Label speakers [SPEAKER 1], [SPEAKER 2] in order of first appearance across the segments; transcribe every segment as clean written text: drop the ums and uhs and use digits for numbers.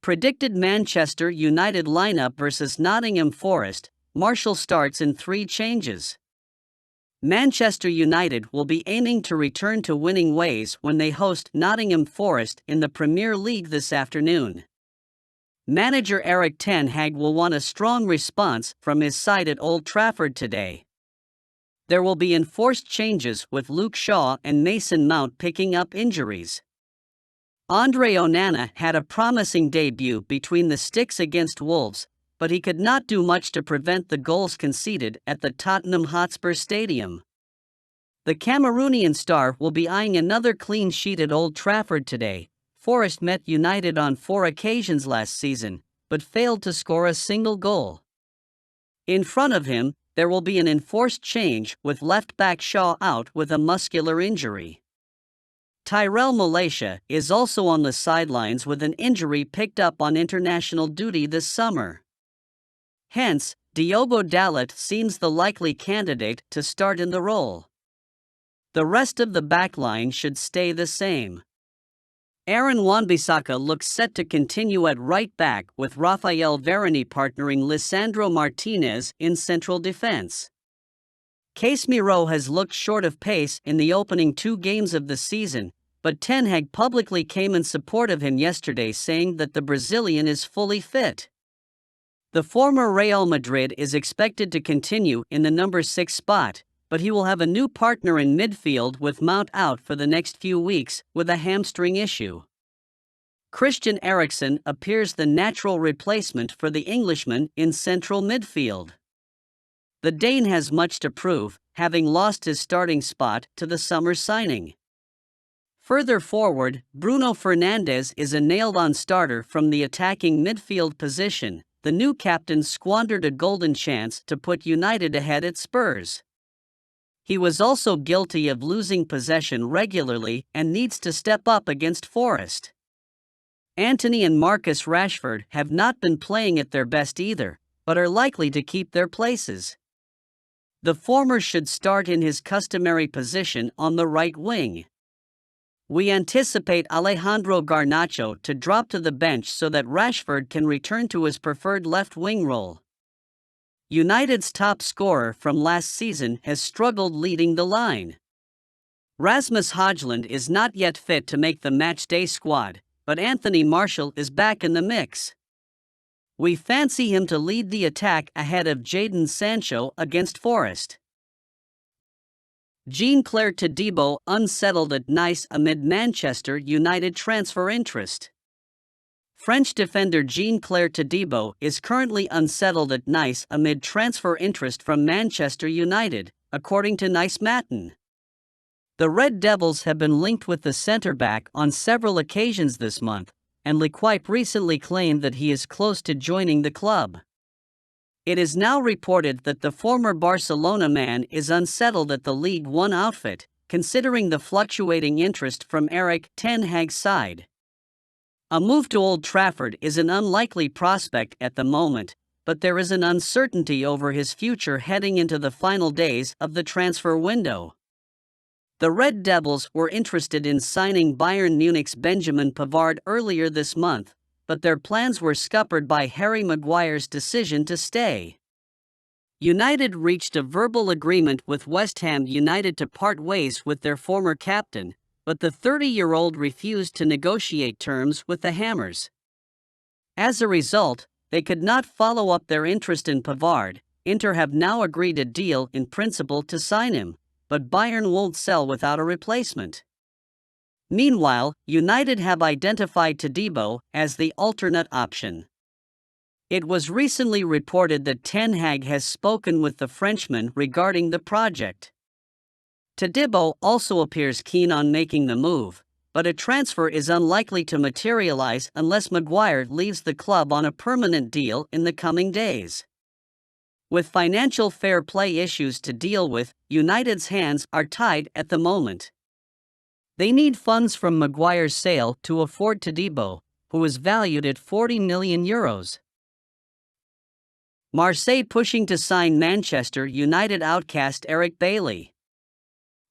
[SPEAKER 1] Predicted Manchester United lineup versus Nottingham Forest. Martial starts in 3 changes. Manchester United will be aiming to return to winning ways when they host Nottingham Forest in the Premier League this afternoon. Manager Erik ten Hag will want a strong response from his side at Old Trafford today. There will be enforced changes with Luke Shaw and Mason Mount picking up injuries. Andre Onana had a promising debut between the sticks against Wolves, but he could not do much to prevent the goals conceded at the Tottenham Hotspur Stadium. The Cameroonian star will be eyeing another clean sheet at Old Trafford today. Forest met United on 4 occasions last season, but failed to score a single goal. In front of him, there will be an enforced change with left-back Shaw out with a muscular injury. Tyrell Malacia is also on the sidelines with an injury picked up on international duty this summer. Hence, Diogo Dalot seems the likely candidate to start in the role. The rest of the backline should stay the same. Aaron Wan-Bissaka looks set to continue at right back with Raphael Varane partnering Lisandro Martinez in central defense. Casemiro has looked short of pace in the opening 2 games of the season, but ten Hag publicly came in support of him yesterday, saying that the Brazilian is fully fit. The former Real Madrid is expected to continue in the number 6 spot, but he will have a new partner in midfield with Mount out for the next few weeks with a hamstring issue. Christian Eriksen appears the natural replacement for the Englishman in central midfield. The Dane has much to prove, having lost his starting spot to the summer signing. Further forward, Bruno Fernandes is a nailed-on starter from the attacking midfield position. The new captain squandered a golden chance to put United ahead at Spurs. He was also guilty of losing possession regularly and needs to step up against Forest. Antony and Marcus Rashford have not been playing at their best either, but are likely to keep their places. The former should start in his customary position on the right wing. We anticipate Alejandro Garnacho to drop to the bench so that Rashford can return to his preferred left wing role. United's top scorer from last season has struggled leading the line. Rasmus Højlund is not yet fit to make the matchday squad, but Anthony Martial is back in the mix. We fancy him to lead the attack ahead of Jadon Sancho against Forest. Jean-Claire Todibo unsettled at Nice amid Manchester United transfer interest. French defender Jean-Claire Todibo is currently unsettled at Nice amid transfer interest from Manchester United, according to Nice Matin. The Red Devils have been linked with the centre-back on several occasions this month, and L'Equipe recently claimed that he is close to joining the club. It is now reported that the former Barcelona man is unsettled at the League One outfit, considering the fluctuating interest from Erik ten Hag's side. A move to Old Trafford is an unlikely prospect at the moment, but there is an uncertainty over his future heading into the final days of the transfer window. The Red Devils were interested in signing Bayern Munich's Benjamin Pavard earlier this month, but their plans were scuppered by Harry Maguire's decision to stay. United reached a verbal agreement with West Ham United to part ways with their former captain, but the 30-year-old refused to negotiate terms with the Hammers. As a result, they could not follow up their interest in Pavard. Inter have now agreed a deal in principle to sign him, but Bayern won't sell without a replacement. Meanwhile, United have identified Todibo as the alternate option. It was recently reported that ten Hag has spoken with the Frenchman regarding the project. Todibo also appears keen on making the move, but a transfer is unlikely to materialize unless Maguire leaves the club on a permanent deal in the coming days. With financial fair play issues to deal with, United's hands are tied at the moment. They need funds from Maguire's sale to afford Todibo, who is valued at €40 million. Marseille pushing to sign Manchester United outcast Eric Bailly.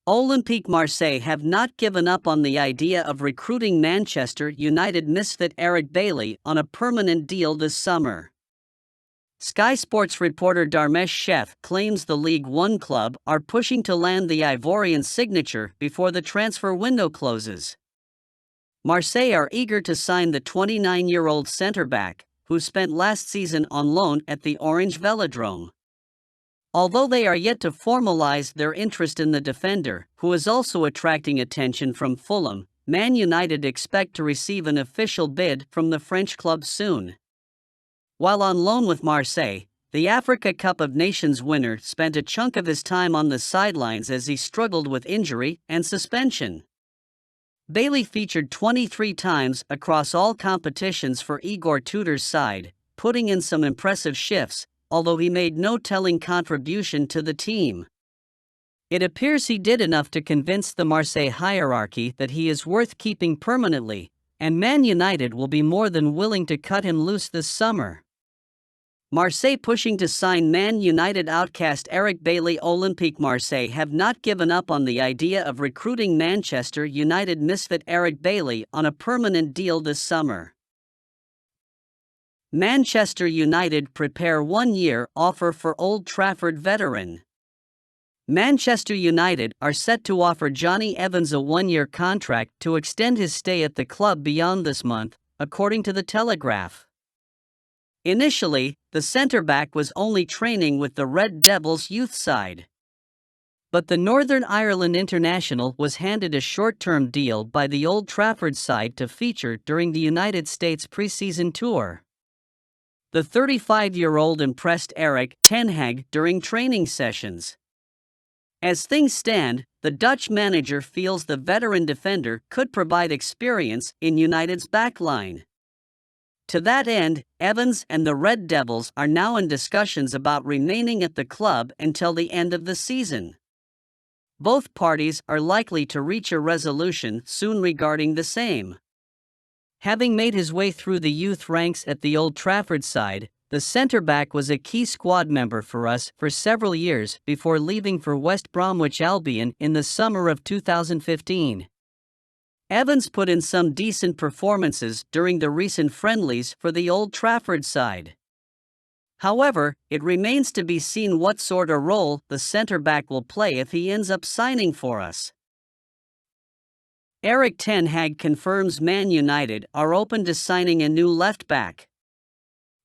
[SPEAKER 1] Olympique Marseille have not given up on the idea of recruiting Manchester United misfit Eric Bailly on a permanent deal this summer. Sky Sports reporter Dharmesh Sheth claims the League One club are pushing to land the Ivorian's signature before the transfer window closes. Marseille are eager to sign the 29-year-old centre-back, who spent last season on loan at the Orange Velodrome. Although they are yet to formalize their interest in the defender, who is also attracting attention from Fulham, Man United expect to receive an official bid from the French club soon. While on loan with Marseille, the Africa Cup of Nations winner spent a chunk of his time on the sidelines as he struggled with injury and suspension. Bailly featured 23 times across all competitions for Igor Tudor's side, putting in some impressive shifts, although he made no telling contribution to the team. It appears he did enough to convince the Marseille hierarchy that he is worth keeping permanently, and Man United will be more than willing to cut him loose this summer. Marseille pushing to sign Man United outcast Eric Bailly. Olympique Marseille have not given up on the idea of recruiting Manchester United misfit Eric Bailly on a permanent deal this summer. Manchester United prepare one-year offer for Old Trafford veteran. Manchester United are set to offer Johnny Evans a one-year contract to extend his stay at the club beyond this month, according to the Telegraph. Initially, the centre-back was only training with the Red Devils' youth side. But the Northern Ireland international was handed a short-term deal by the Old Trafford side to feature during the United States preseason tour. The 35-year-old impressed Erik ten Hag during training sessions. As things stand, the Dutch manager feels the veteran defender could provide experience in United's backline. To that end, Evans and the Red Devils are now in discussions about remaining at the club until the end of the season. Both parties are likely to reach a resolution soon regarding the same. Having made his way through the youth ranks at the Old Trafford side, the centre-back was a key squad member for us for several years before leaving for West Bromwich Albion in the summer of 2015. Evans put in some decent performances during the recent friendlies for the Old Trafford side. However, it remains to be seen what sort of role the centre-back will play if he ends up signing for us. Erik ten Hag confirms Man United are open to signing a new left-back.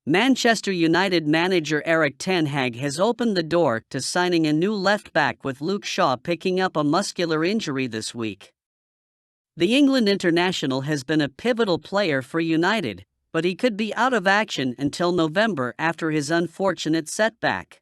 [SPEAKER 1] Manchester United manager Erik ten Hag has opened the door to signing a new left-back, with Luke Shaw picking up a muscular injury this week. The England international has been a pivotal player for United, but he could be out of action until November after his unfortunate setback.